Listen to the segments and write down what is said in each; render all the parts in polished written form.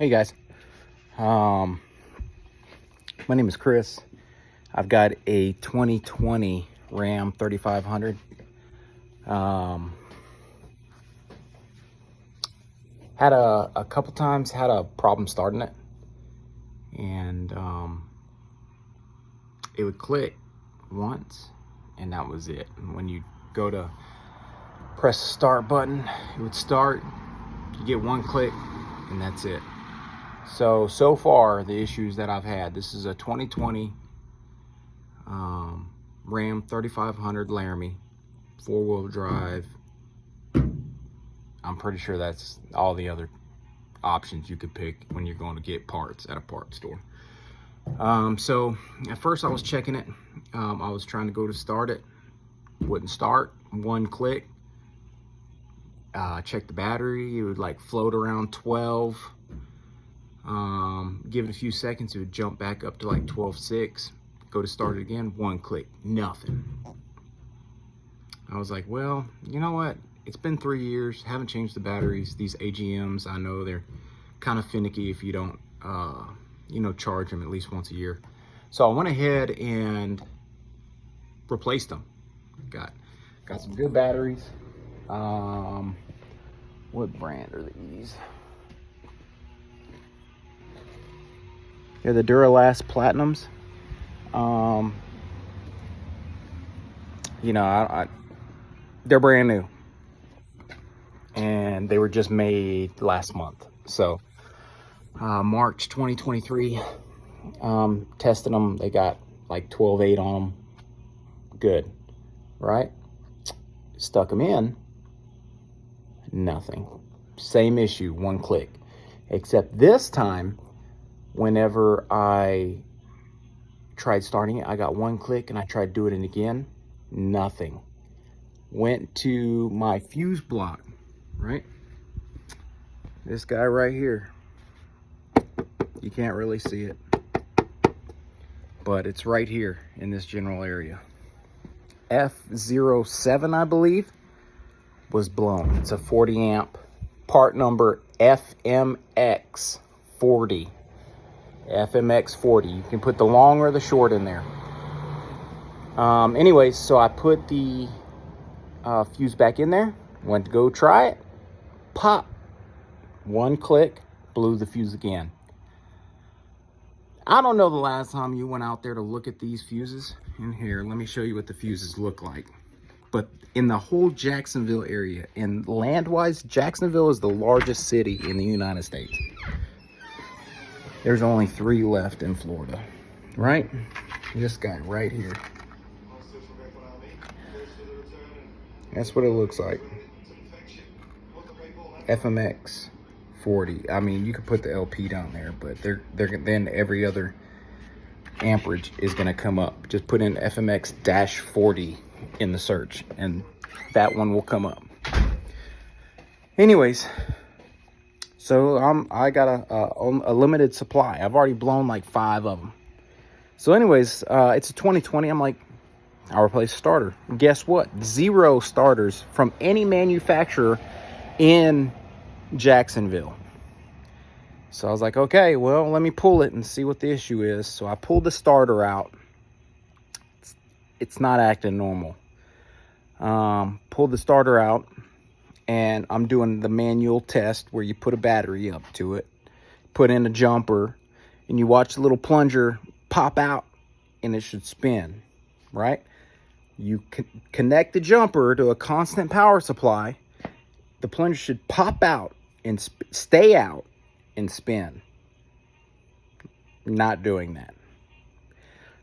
Hey guys, my name is Chris. I've got a 2020 Ram 3500. Had a couple times had a problem starting it, and it would click once, and that was it. And when you go to press the start button, it would start. You get one click, and that's it. So far, the issues that I've had, this is a 2020 Ram 3500 Laramie, 4-wheel drive. I'm pretty sure that's all the other options you could pick when you're going to get parts at a parts store. So at first I was checking it. I was trying to go to start it. Wouldn't start. One click. Check the battery. It would like float around 12. Give it a few seconds, it would jump back up to like 12.6. Go to start it again, one click, nothing. I was like, well, you know what? It's been 3 years, haven't changed the batteries. These AGMs, I know they're kind of finicky if you don't, charge them at least once a year. So I went ahead and replaced them. Got some good batteries. What brand are these? They're the Duralast Platinums. They're brand new, and they were just made last month. So March 2023, tested them. They got like 12.8 on them. Good, right? Stuck them in, nothing. Same issue, one click. Except this time, whenever I tried starting it, I got one click, and I tried doing it again, nothing. Went to my fuse block, right? This guy right here. You can't really see it, but it's right here in this general area. F07, I believe, was blown. It's a 40 amp, part number FMX40. FMX40. You can put the long or the short in there. Anyways, so I put the fuse back in there. Went to go try it. Pop. One click. Blew the fuse again. I don't know the last time you went out there to look at these fuses. In here, let me show you what the fuses look like. But in the whole Jacksonville area, and land-wise, Jacksonville is the largest city in the United States. There's only 3 left in Florida, right? This guy right here. That's what it looks like. FMX 40. I mean, you could put the LP down there, but then every other amperage is going to come up. Just put in FMX-40 in the search, and that one will come up. Anyways. So I got a limited supply. I've already blown like 5 of them. So anyways, it's a 2020. I'm like, I'll replace starter. Guess what? 0 starters from any manufacturer in Jacksonville. So I was like, okay, well, let me pull it and see what the issue is. So I pulled the starter out. It's not acting normal. Pulled the starter out. And I'm doing the manual test where you put a battery up to it, put in a jumper, and you watch the little plunger pop out, and it should spin, right? You connect the jumper to a constant power supply. The plunger should pop out and stay out and spin. Not doing that.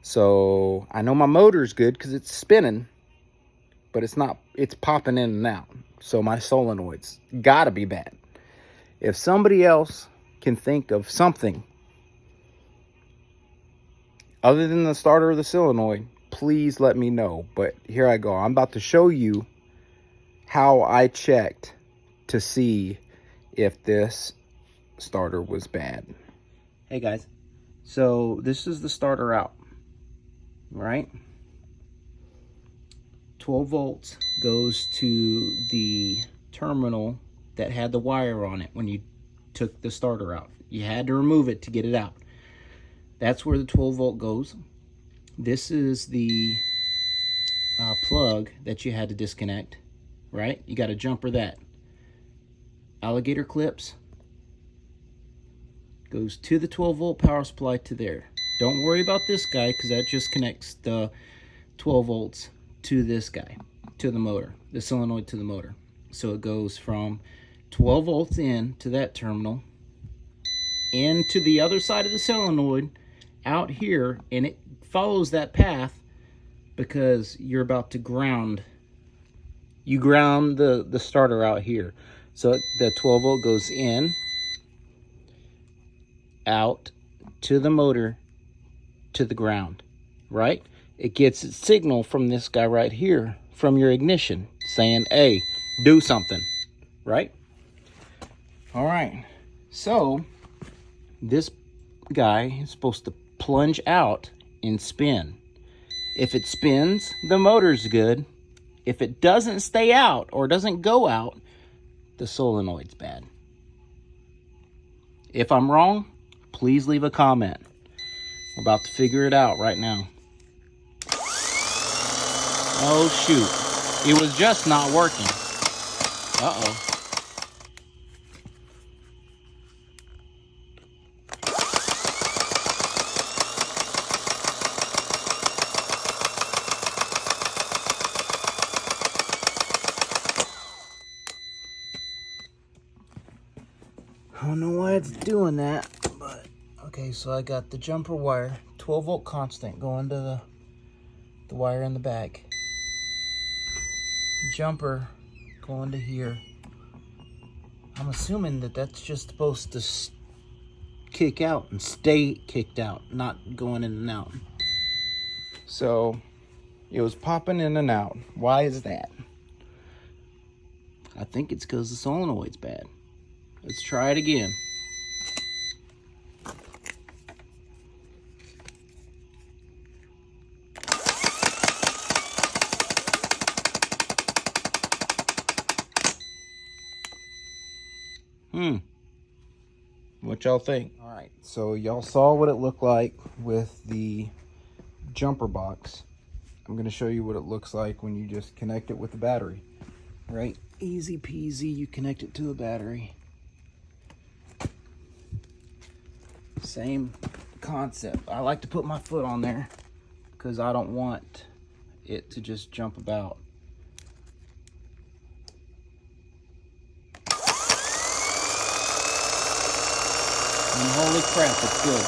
So I know my motor's good because it's spinning, but it's not. It's popping in and out. So my solenoid's gotta be bad. If somebody else can think of something other than the starter or the solenoid, please let me know. But here I go. I'm about to show you how I checked to see if this starter was bad. Hey guys, so this is the starter out, right? 12 volts goes to the terminal that had the wire on it when you took the starter out. You had to remove it to get it out. That's where the 12 volt goes. This is the plug that you had to disconnect, right? You got to jumper that. Alligator clips goes to the 12 volt power supply to there. Don't worry about this guy because that just connects the 12 volts to this guy, to the motor, the solenoid to the motor. So it goes from 12 volts in to that terminal, into the other side of the solenoid, out here, and it follows that path because you're about to ground. You ground the starter out here. So the 12 volt goes in, out to the motor, to the ground, right? It gets its signal from this guy right here, from your ignition, saying, hey, do something, right? All right, so this guy is supposed to plunge out and spin. If it spins, the motor's good. If it doesn't stay out or doesn't go out, the solenoid's bad. If I'm wrong, please leave a comment. We're about to figure it out right now. Oh shoot, it was just not working. Uh-oh. I don't know why it's doing that, but okay, so I got the jumper wire, 12 volt constant going to the wire in the back. Jumper going to here. I'm assuming that that's just supposed to kick out and stay kicked out, not going in and out. So it was popping in and out. Why is that? I think it's because the solenoid's bad. Let's try it again. What y'all think? All right, so y'all saw what it looked like with the jumper box. I'm gonna show you what it looks like when you just connect it with the battery, right? Easy peasy, you connect it to a battery. Same concept. I like to put my foot on there because I don't want it to just jump about. And holy crap, it's good.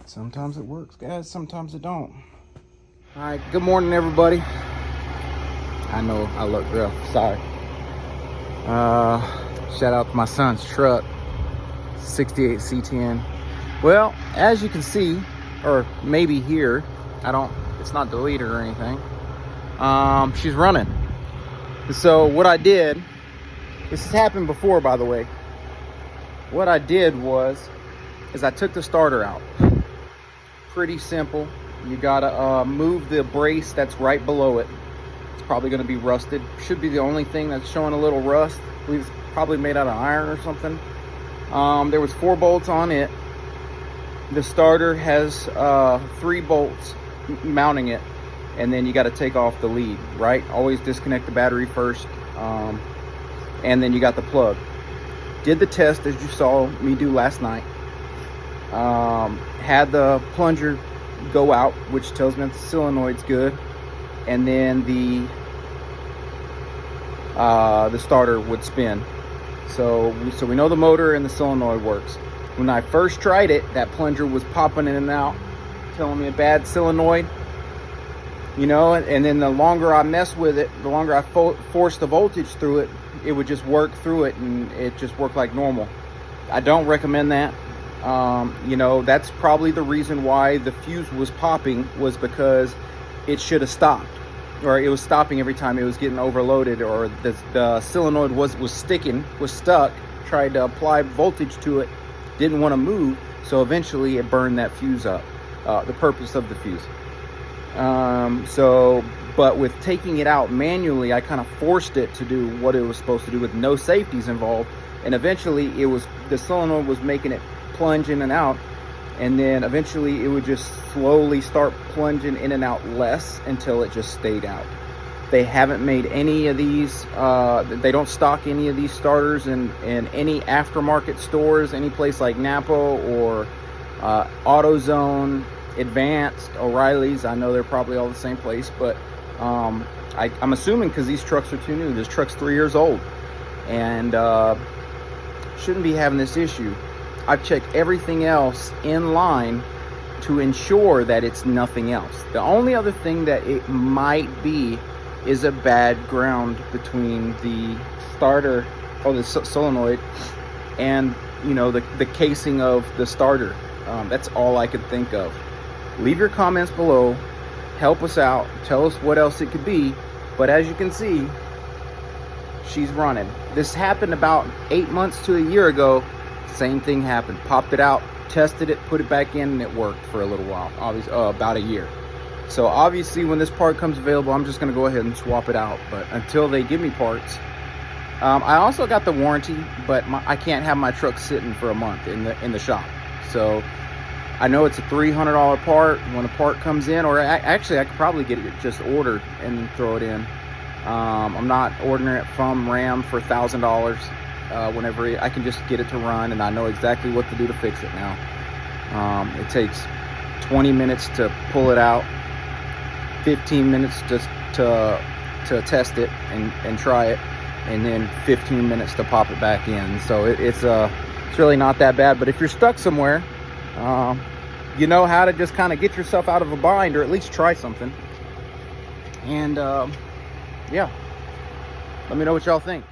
Sometimes it works, guys. Sometimes it don't. All right, good morning, everybody. I know I look rough, sorry. Shout out to my son's truck, 68 C10. Well, as you can see, or maybe hear, it's not deleted or anything. She's running. So what I did, this has happened before, by the way. What I did is I took the starter out. Pretty simple. You gotta move the brace that's right below it. It's probably going to be rusted. Should be the only thing that's showing a little rust. I believe it's probably made out of iron or something. There was 4 bolts on it. The starter has 3 bolts mounting it, and then you got to take off the lead, right? Always disconnect the battery first, and then you got the plug. Did the test as you saw me do last night. Had the plunger go out, which tells me that the solenoid's good, and then the starter would spin. So we know the motor and the solenoid works. When I first tried it, that plunger was popping in and out, telling me a bad solenoid, you know, and then the longer I messed with it, the longer I forced the voltage through it, it would just work through it, and it just worked like normal. I don't recommend that. You know, that's probably the reason why the fuse was popping, was because it should have stopped. or it was stopping every time it was getting overloaded, or the solenoid was stuck. Tried to apply voltage to it, didn't want to move, so eventually it burned that fuse up, the purpose of the fuse. But with taking it out manually, I kind of forced it to do what it was supposed to do with no safeties involved, and eventually the solenoid was making it plunge in and out, and then eventually it would just slowly start plunging in and out less until it just stayed out. They haven't made any of these, they don't stock any of these starters in any aftermarket stores, any place like Napa or AutoZone, Advanced, O'Reilly's. I know they're probably all the same place, but I'm assuming because these trucks are too new. This truck's 3 years old and shouldn't be having this issue. I've checked everything else in line to ensure that it's nothing else. The only other thing that it might be is a bad ground between the starter or the solenoid and, you know, the casing of the starter. That's all I could think of. Leave your comments below, help us out, tell us what else it could be. But as you can see, she's running. This happened about 8 months to a year ago. Same thing happened. Popped it out, tested it, put it back in, and it worked for a little while. Obviously, about a year. So obviously when this part comes available, I'm just going to go ahead and swap it out. But until they give me parts, I also got the warranty, but I can't have my truck sitting for a month in the shop. So I know it's a $300 part. When the part comes in, or actually I could probably get it just ordered and throw it in. I'm not ordering it from Ram for $1,000. Whenever I can just get it to run, and I know exactly what to do to fix it now. It takes 20 minutes to pull it out, 15 minutes just to test it and try it, and then 15 minutes to pop it back in. So it's really not that bad. But if you're stuck somewhere, you know how to just kind of get yourself out of a bind, or at least try something. And yeah, let me know what y'all think.